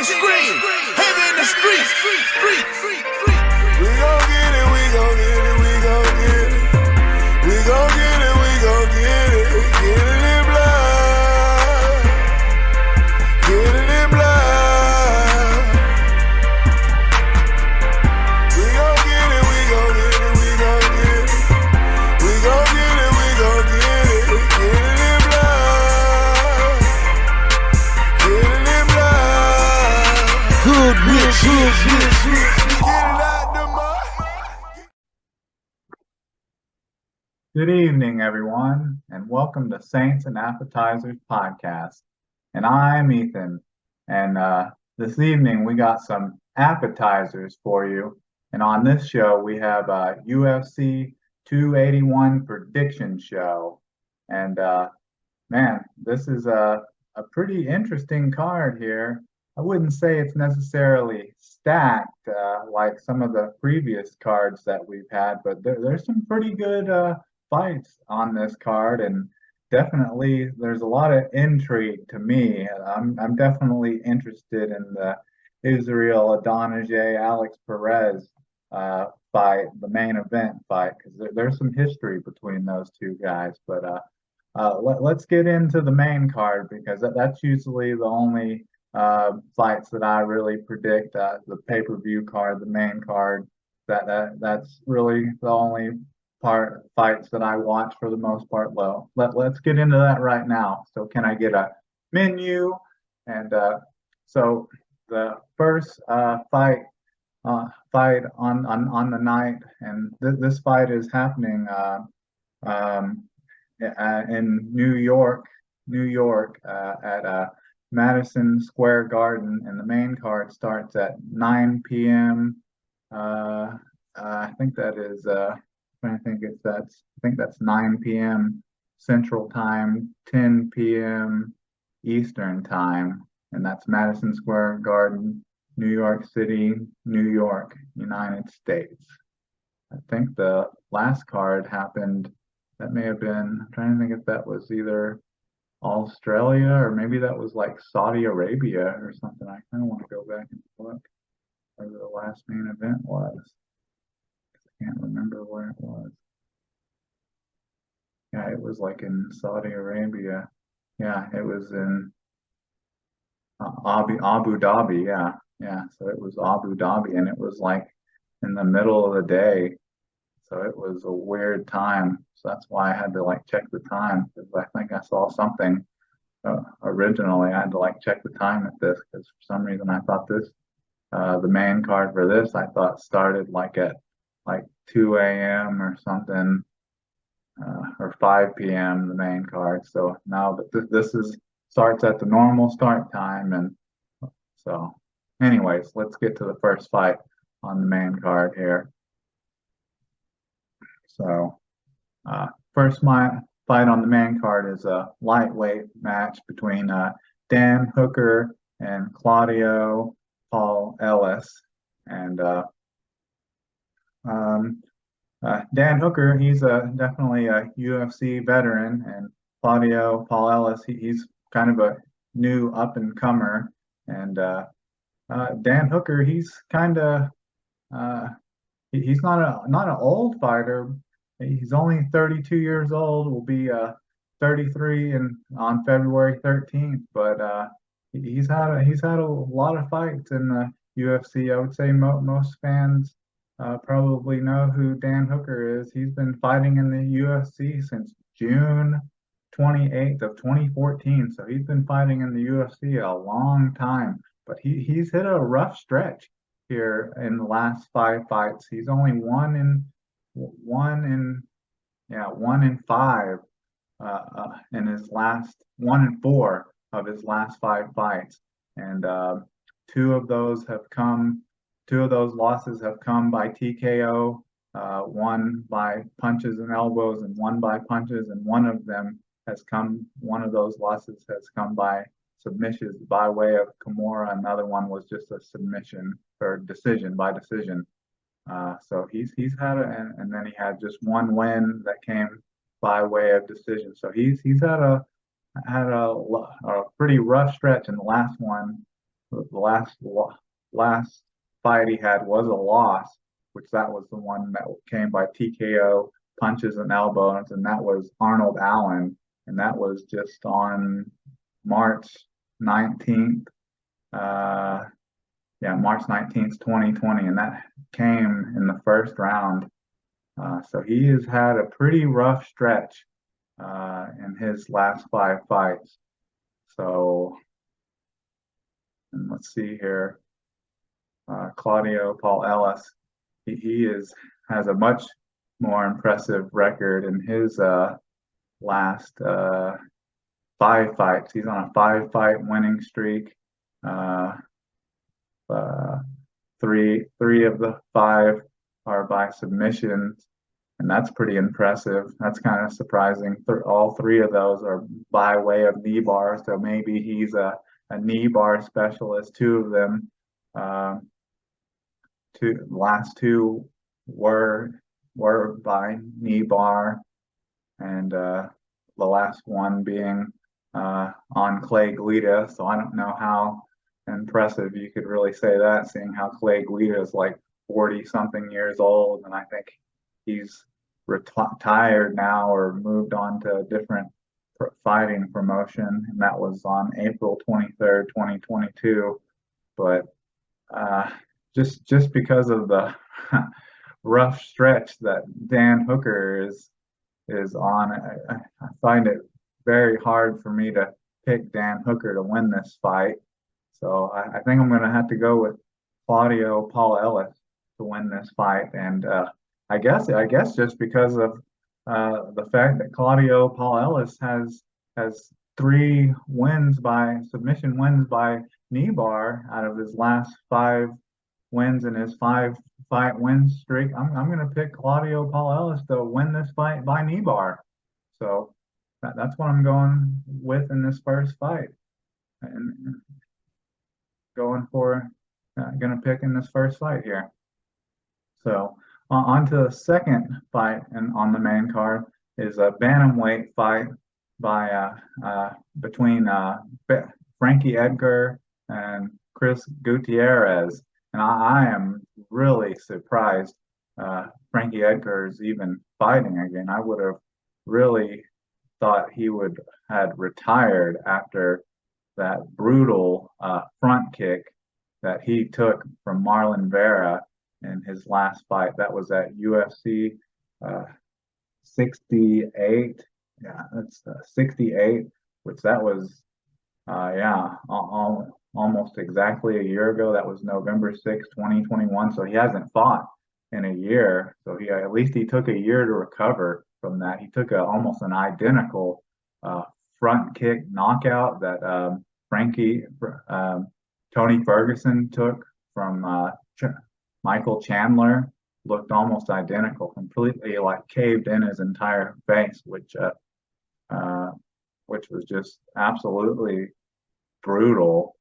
scream, heavy in the streets. We gon' get it, we gon' get it, we gon' get it. We gon' get it, we gon' get it. Get it in blood. Get it in blood. We gon' get it, we gon' get it, we gon' get it. We gon' get it, we gon' get it. Get it in blood. Get it in blood. Good rich. Good evening, everyone, and welcome to Saints and Appetizers podcast. And I'm Ethan, and this evening we got some appetizers for you. And on this show, we have a UFC 281 prediction show. And man, this is a pretty interesting card here. I wouldn't say it's necessarily stacked like some of the previous cards that we've had, but there's some pretty good fights on this card, and definitely there's a lot of intrigue to me. I'm definitely interested in the Israel Adonijah Alex Perez fight, the main event fight, because there's some history between those two guys. But let's get into the main card, because that's usually the only fights that I really predict. The pay-per-view card, the main card, that's really the only fights that I watch for the most part. Well, let's get into that right now. So can I get a menu? And so the first fight on the night, and this fight is happening in New York at Madison Square Garden, and the main card starts at 9 p.m. I think that is I think that's 9 p.m. Central Time, 10 p.m. Eastern Time, and that's Madison Square Garden, New York City, New York, United States. I think the last card happened, that may have been, I'm trying to think if that was either Australia or maybe that was like Saudi Arabia or something. I kind of want to go back and look where the last main event was. I can't remember where it was. Yeah, it was like in Saudi Arabia. Yeah, it was in Abu Dhabi. Yeah. So it was Abu Dhabi, and it was like in the middle of the day. So it was a weird time. So that's why I had to like check the time, because I think I saw something originally. I had to like check the time at this, because for some reason I thought this, the main card for this, I thought started like at like 2 a.m. or something, or 5 p.m. the main card. So now, but this starts at the normal start time, and so, anyways, let's get to the first fight on the main card here. So, first fight on the main card is a lightweight match between Dan Hooker and Claudio Paul Ellis, and Dan Hooker, he's definitely a UFC veteran, and Claudio Paul Ellis, he's kind of a new up and comer. And Dan Hooker, he's kind of he's not an old fighter. He's only 32 years old. Will be 33 on February 13th. But he's had a lot of fights in the UFC. I would say most fans probably know who Dan Hooker is. He's been fighting in the UFC since June 28th of 2014. So he's been fighting in the UFC a long time, but he's hit a rough stretch here in the last 5 fights. He's only one in 5 in his last 1 in 4 of his last 5 fights, and two of those losses have come by TKO, one by punches and elbows and one by punches, and one of those losses has come by submissions by way of Kimura. Another one was just a submission or decision by decision. So he's had and then he had just one win that came by way of decision. So he's had a pretty rough stretch, and the last one last fight he had was a loss, which that was the one that came by TKO, punches and elbows, and that was Arnold Allen, and that was just on March 19th. Yeah, March 19th, 2020, and that came in the first round. So he has had a pretty rough stretch in his last five fights. So, and let's see here. Claudio Paul Ellis, he has a much more impressive record in his last five fights. He's on a five-fight winning streak. Uh, three of the five are by submissions, and that's pretty impressive. That's kind of surprising. All three of those are by way of knee bar, so maybe he's a knee bar specialist. Two of them, last two were by knee bar, and the last one being on Clay Guida. So I don't know how impressive you could really say that, seeing how Clay Guida is like 40 something years old, and I think he's retired now or moved on to a different fighting promotion, and that was on April 23rd, 2022. But just because of the rough stretch that Dan Hooker is on, I find it very hard for me to pick Dan Hooker to win this fight. So I think I'm going to have to go with Claudio Paul Ellis to win this fight, and I guess just because of the fact that Claudio Paul Ellis has three submission wins by knee bar out of his last five wins in his five-fight win streak. I'm going to pick Claudio Paul Ellis to win this fight by knee bar. So that's what I'm going with in this first fight, and going to pick in this first fight here. So on to the second fight and on the main card is a bantamweight fight by between Frankie Edgar and Chris Gutierrez, and I am really surprised Frankie Edgar is even fighting again. I would have really thought he would had retired after that brutal front kick that he took from Marlon Vera in his last fight. That was at UFC 68. Yeah, that's 68, which that was almost exactly a year ago. That was November 6th, 2021. So he hasn't fought in a year. So at least he took a year to recover from that. He took almost an identical front kick knockout that Tony Ferguson took from Michael Chandler. Looked almost identical, completely like caved in his entire face, which was just absolutely brutal.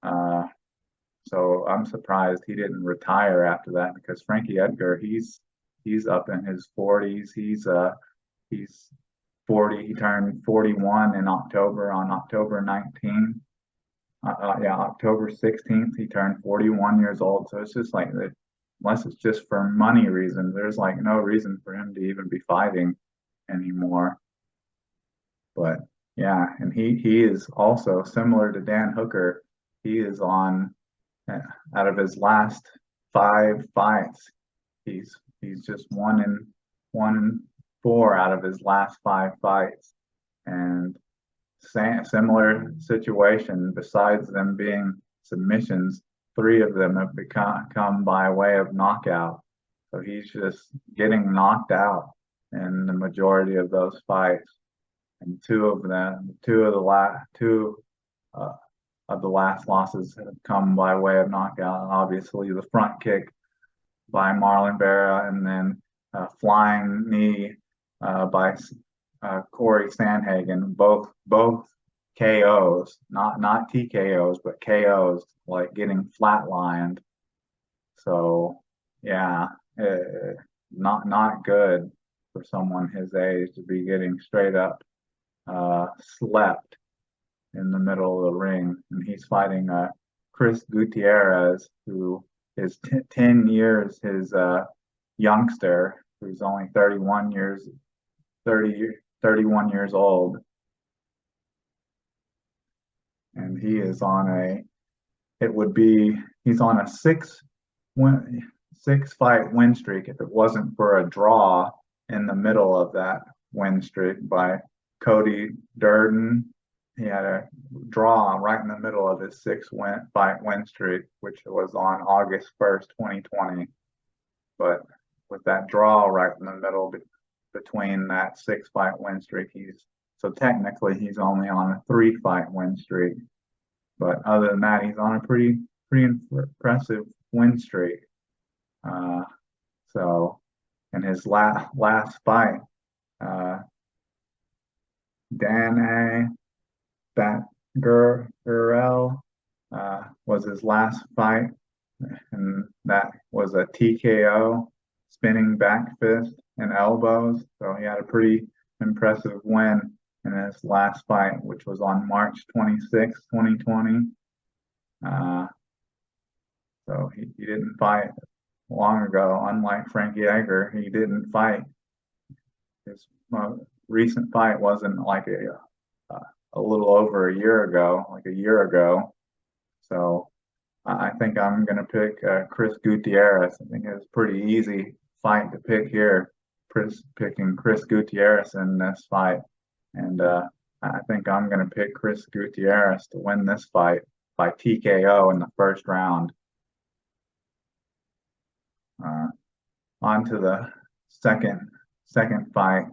So I'm surprised he didn't retire after that, because Frankie Edgar, he's up in his 40s. He's 40. He turned 41 in October, on October 19th. October 16th, he turned 41 years old. So it's just like, unless it's just for money reasons, there's like no reason for him to even be fighting anymore. But yeah, and he is also similar to Dan Hooker. He is on, out of his last five fights, he's just one and four out of his last five fights. And similar situation, besides them being submissions, three of them have come by way of knockout. So he's just getting knocked out in the majority of those fights. And two of the last losses have come by way of knockout. Obviously, the front kick by Marlon Vera, and then flying knee by Corey Sandhagen. Both KOs, not TKOs, but KOs, like getting flatlined. So yeah, not good for someone his age to be getting straight up slept in the middle of the ring. And he's fighting Chris Gutierrez, who is 10 years his youngster, who's only 31 years old. And he is on he's on a six fight win streak if it wasn't for a draw in the middle of that win streak by Cody Durden. He had a draw right in the middle of his fight win streak, which was on August 1st, 2020. But with that draw right in the middle between that 6 fight win streak, so technically he's only on a 3 fight win streak. But other than that, he's on a pretty impressive win streak. So in his last fight, Dan Batgirl was his last fight, and that was a TKO, spinning back fist and elbows. So he had a pretty impressive win in his last fight, which was on March 26, 2020. So he didn't fight long ago. Unlike Frankie Edgar, he didn't fight. His recent fight wasn't like a little over a year ago, like a year ago. So I think I'm going to pick Chris Gutierrez. I think it's a pretty easy fight to pick here. Picking Chris Gutierrez in this fight. And I think I'm going to pick Chris Gutierrez to win this fight by TKO in the first round. On to the second fight,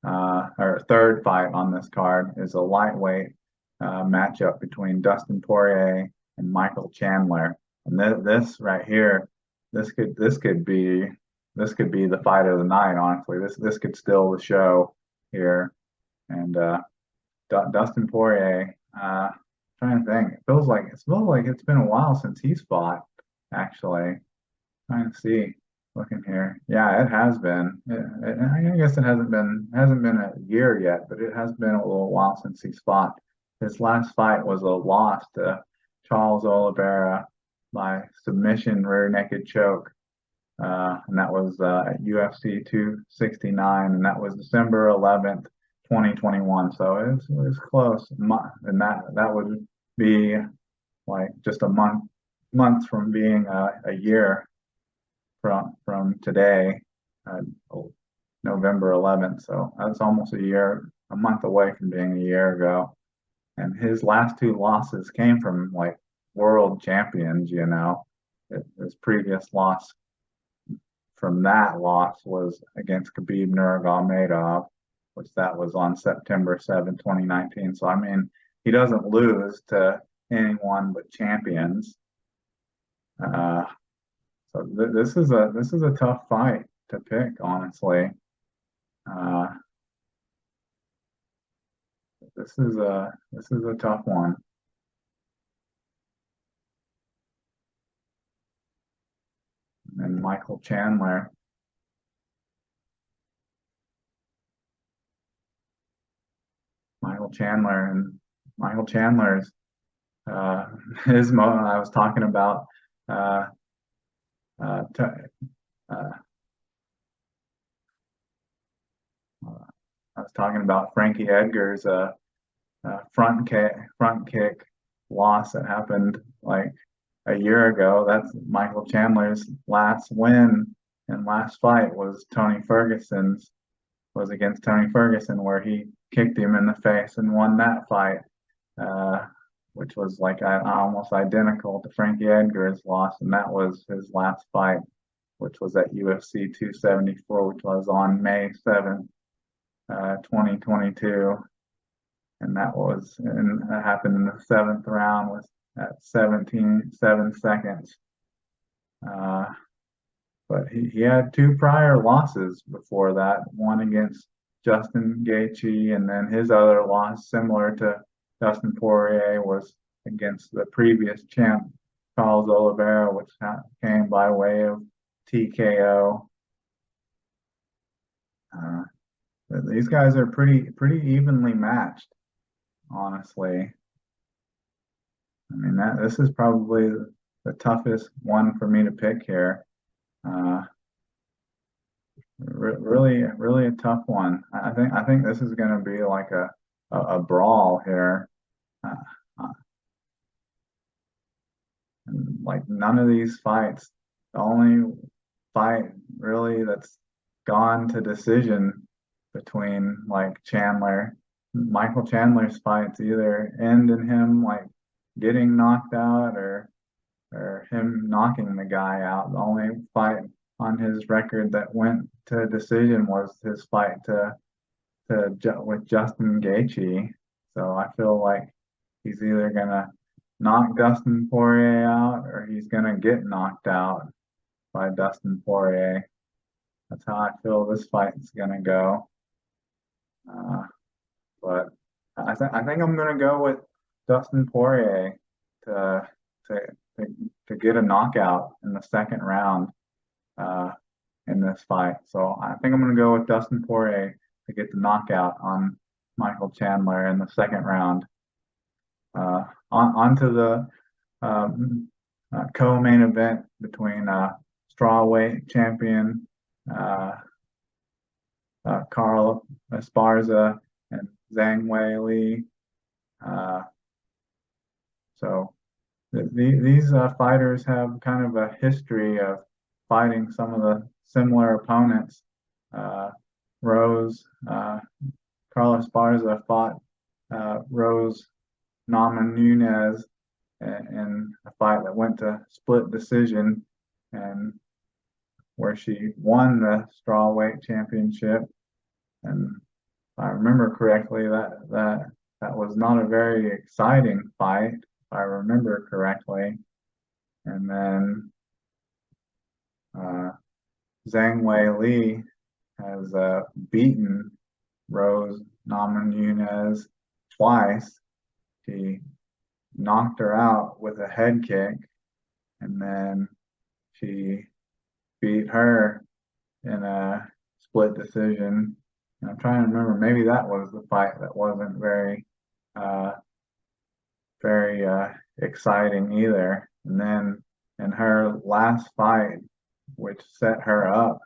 or third fight on this card is a lightweight matchup between Dustin Poirier and Michael Chandler. And this right here, this could be the fight of the night. Honestly, this could steal the show here. And Dustin Poirier, trying to think, it feels like it's been a while since he's fought. Actually, trying to see, looking here, yeah, it has been. I guess it hasn't been a year yet, but it has been a little while since he's fought. His last fight was a loss to Charles Oliveira by submission rear naked choke. And that was at UFC 269, and that was December 11th, 2021. So it was close, and that would be like just a month from being a year from today, November 11th. So that's almost a month away from being a year ago. And his last 2 losses came from like world champions. His previous loss from that loss was against Khabib Nurmagomedov, which that was on September 7, 2019. So I mean, he doesn't lose to anyone but champions. So this is a tough fight to pick, honestly. This is a tough one. And Michael Chandler. Michael Chandler's I was talking about Frankie Edgar's front kick loss that happened like a year ago. That's Michael Chandler's last win and last fight was against Tony Ferguson, where he kicked him in the face and won that fight, which was like almost identical to Frankie Edgar's loss, and that was his last fight, which was at UFC 274, which was on May 7th, 2022. And that happened in the 7th round with at 7 seconds. But he had 2 prior losses before that, one against Justin Gaethje, and then his other loss, similar to Dustin Poirier, was against the previous champ, Charles Oliveira, which came by way of TKO. These guys are pretty evenly matched, honestly. I mean, this is probably the toughest one for me to pick here. Uh, really, really a tough one. I think this is going to be like a brawl here. Uh, uh, and like none of these fights, the only fight really that's gone to decision between like Michael Chandler's fights either end in him like getting knocked out or him knocking the guy out. The only fight on his record that went to a decision was his fight with Justin Gaethje. So I feel like he's either gonna knock Dustin Poirier out or he's gonna get knocked out by Dustin Poirier. That's how I feel this fight's gonna go. Uh, but I think I'm gonna go with Dustin Poirier to to to, to get a knockout in the second round uh, in this fight. So I think I'm gonna go with Dustin Poirier to get the knockout on Michael Chandler in the second round. On to the co-main event between strawweight champion uh, Carl Esparza and Zhang Weili. Uh, so these fighters have kind of a history of fighting some of the similar opponents. Rose, Carl Esparza fought Rose Namajunas in a fight that went to split decision, and where she won the strawweight championship. And if I remember correctly, that was not a very exciting fight, if I remember correctly. And then Zhang Weili has beaten Rose Namajunas twice. She knocked her out with a head kick, and then she beat her in a split decision. And I'm trying to remember, maybe that was the fight that wasn't uh, very exciting either. And then in her last fight, which set her up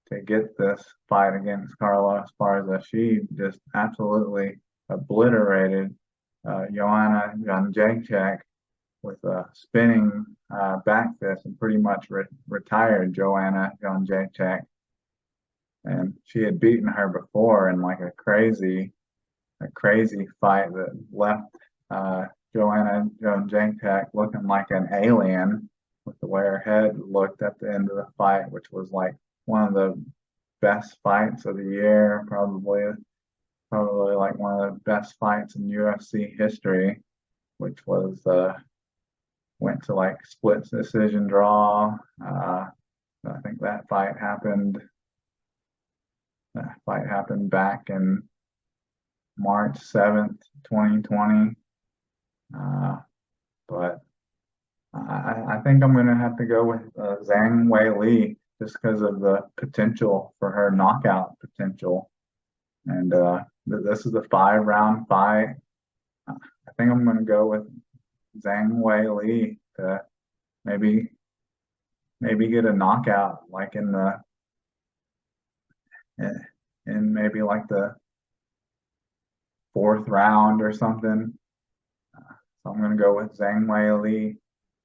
to get this fight against Carla Esparza, she just absolutely obliterated Joanna Jędrzejczyk with a spinning back fist and pretty much retired Joanna Jędrzejczyk. And she had beaten her before in like a crazy fight that left Joanna Jędrzejczyk looking like an alien with the way her head looked at the end of the fight, which was like one of the best fights of the year, probably like one of the best fights in UFC history, which was went to like split decision draw. I think that fight happened back in March 7th, 2020. But I think I'm going to have to go with Zhang Weili just because of the potential for her knockout potential. And this is a 5-round fight. I think I'm going to go with Zhang Weili to maybe get a knockout like in maybe like the 4th round or something. So I'm going to go with Zhang Weili.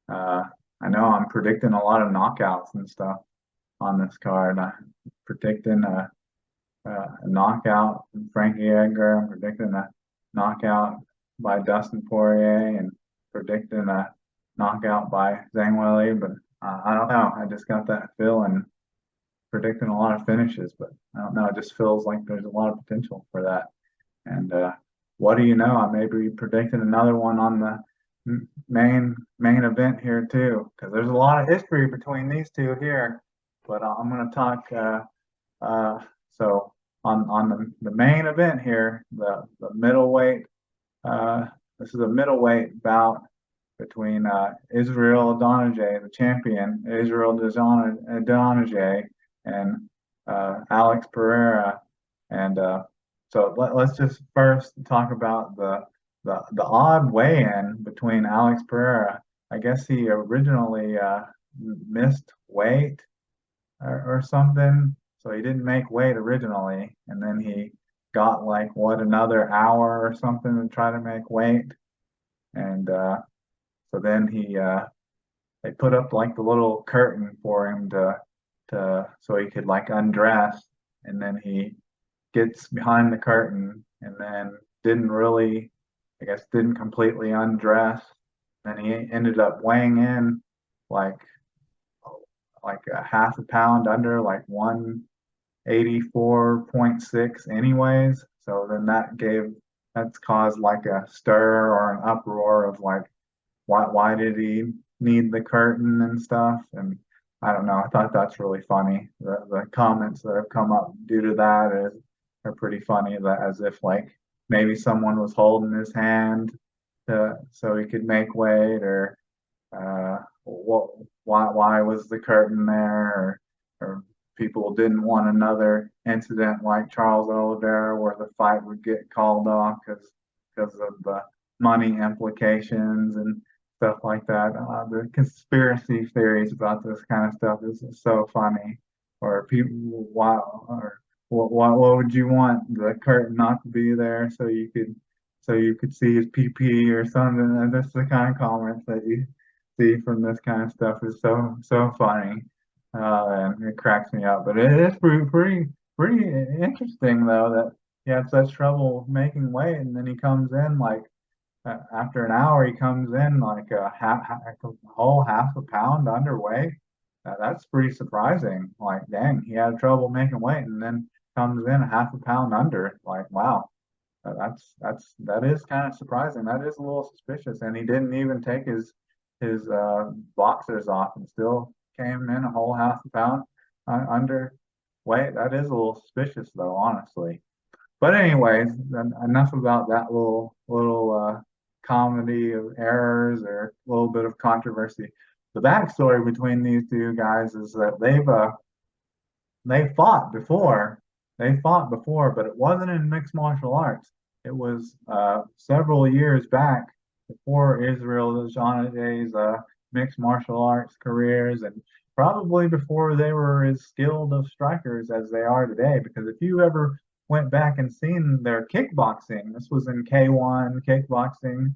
I know I'm predicting a lot of knockouts and stuff on this card. I'm predicting a knockout from Frankie Edgar. I'm predicting a knockout by Dustin Poirier and predicting a knockout by Zhang Weili. But I don't know. I just got that feeling predicting a lot of finishes, but I don't know. It just feels like there's a lot of potential for that. And what do you know? I may be predicting another one on the main event here too, because there's a lot of history between these two here. But I'm going to talk. So on the main event here, the middleweight. This is a middleweight bout between Israel Adonijah, the champion, Israel Adonijah, and Alex Pereira. And so let's just first talk about the the odd weigh-in between Alex Pereira. I guess he originally missed weight or something, so he didn't make weight originally, and then he got like what another hour or something to try to make weight, and so then he they put up like the little curtain for him to so he could like undress, and then he gets behind the curtain and then didn't really, I guess, didn't completely undress. And he ended up weighing in like like a half a pound under, like 184.6 anyways. So then that's caused like a stir or an uproar of like why did he need the curtain and stuff? And I don't know. I thought that's really funny. The comments that have come up due to that are pretty funny. That as if like maybe someone was holding his hand so he could make weight, or what why was the curtain there, or people didn't want another incident like Charles Oliveira where the fight would get called off because of the money implications and stuff like that. The conspiracy theories about this kind of stuff is so funny. Or people, why, or what would you want the curtain not to be there so you could see his PP or something? And that's the kind of comments that you see from this kind of stuff is so funny, and it cracks me up. But it is pretty interesting though that he had such trouble making weight, and then he comes in like after an hour, he comes in like a whole half a pound underweight. That's pretty surprising. Like, dang, he had trouble making weight, and then comes in a half a pound under. Like, wow, that is kind of surprising. That is a little suspicious. And he didn't even take his boxers off, and still came in a whole half a pound under weight. That is a little suspicious, though, honestly. But anyways, enough about that little comedy of errors or a little bit of controversy. The backstory between these two guys is that they fought before. They fought before, but it wasn't in mixed martial arts. It was several years back before Israel Adesany's mixed martial arts careers, and probably before they were as skilled of strikers as they are today. Because if you ever went back and seen their kickboxing, this was in K1 kickboxing.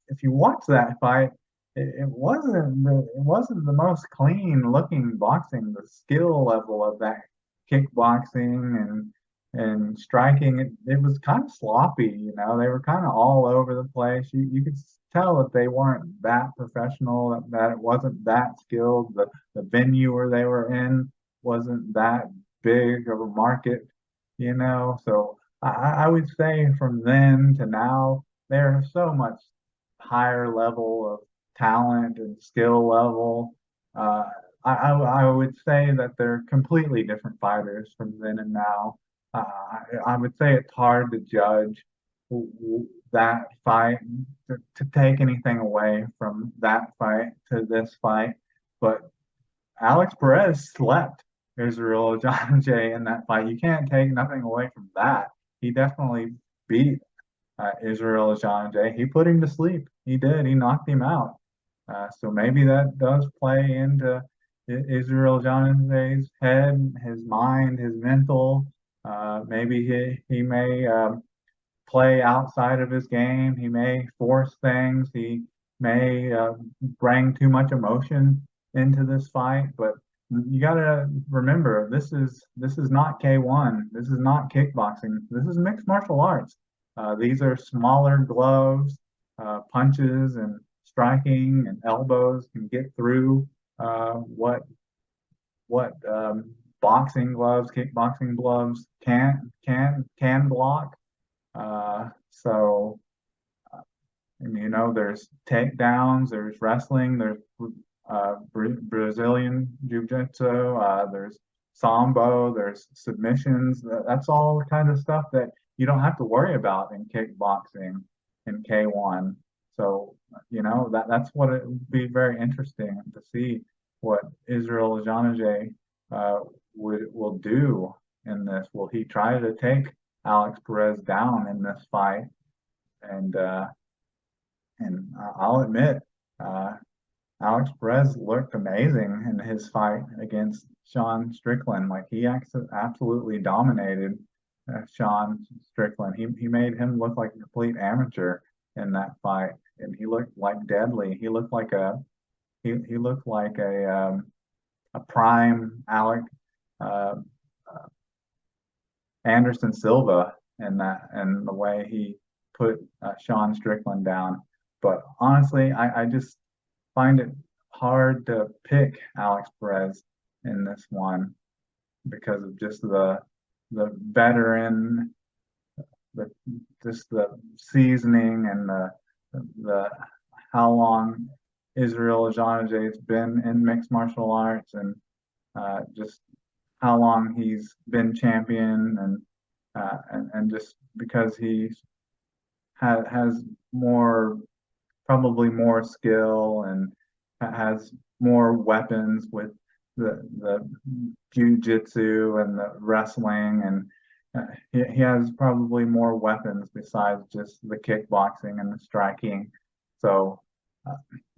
If you watch that fight, it wasn't the most clean looking boxing. The skill level of that kickboxing and striking, it was kind of sloppy. They were kind of all over the place. You could tell that they weren't that professional, that it wasn't that skilled. The venue where they were in wasn't that big of a market. So I would say from then to now, there's so much higher level of talent and skill level. I would say that they're completely different fighters from then and now. I would say it's hard to judge that fight, to take anything away from that fight to this fight. But Alex Perez slept Israel Adesanya in that fight. You can't take nothing away from that. He definitely beat Israel Adesanya. He put him to sleep. He did. He knocked him out. So maybe that does play into Israel Adesanya's head, his mind, his mental. Maybe he may play outside of his game. He may force things. He may bring too much emotion into this fight. But you got to remember, this is not K1. This is not kickboxing. This is mixed martial arts. These are smaller gloves. Punches and striking and elbows can get through what boxing gloves, kickboxing gloves can block. So and, there's takedowns, there's wrestling, there's Brazilian jiu-jitsu, there's sambo, there's submissions. That's all the kind of stuff that you don't have to worry about in kickboxing in K1. So, that's what it would be very interesting to see what Israel Adesanya will do in this. Will he try to take Alex Perez down in this fight? and I'll admit, Alex Perez looked amazing in his fight against Sean Strickland. Like he absolutely dominated Sean Strickland. He made him look like a complete amateur in that fight, and he looked like deadly. He looked like a prime Alec uh, Anderson Silva in that and the way he put Sean Strickland down. But honestly, I just find it hard to pick Alex Perez in this one because of just the veteran, the just the seasoning and the how long Israel Ajanja's been in mixed martial arts and just how long he's been champion and just because he has more probably more skill and has more weapons with the jujitsu and the wrestling and he has probably more weapons besides just the kickboxing and the striking. So uh,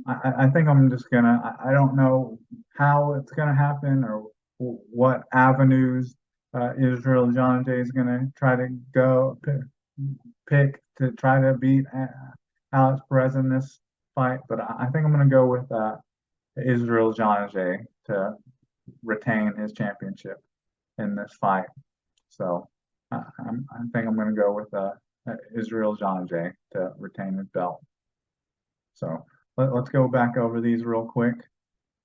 I think I'm just gonna I don't know how it's gonna happen or what avenues Israel Jonjay is gonna try to pick to try to beat Alex Perez in this fight, but I think I'm going to go with Israel Jonjay to retain his championship in this fight. So I think I'm going to go with Israel Jonjay to retain his belt. So let's go back over these real quick.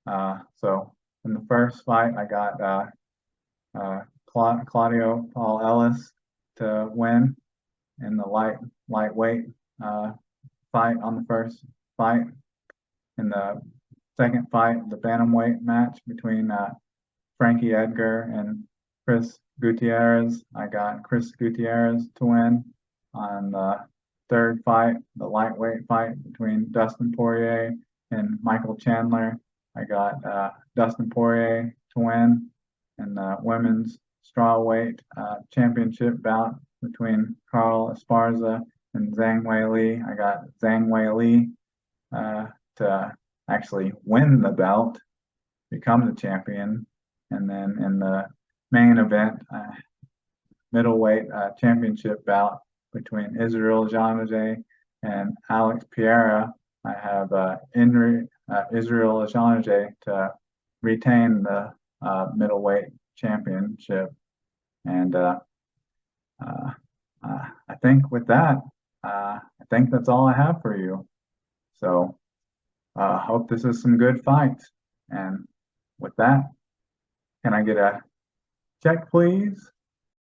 So in the first fight, I got Claudio Paul Ellis to win in the lightweight fight on the first fight. In the second fight, the bantamweight match between Frankie Edgar and Chris Gutierrez, I got Chris Gutierrez to win. On the third fight, the lightweight fight between Dustin Poirier and Michael Chandler, I got Dustin Poirier to win. In the women's strawweight championship bout between Carl Esparza and Zhang Weili, I got Zhang Weili to actually win the belt, become the champion. And then in the main event, middleweight championship bout between Israel Janajay and Alex Pereira, I have Israel Janajay to retain the middleweight championship. And I think with that, I think that's all I have for you. So hope this is some good fights. And with that, can I get a check, please?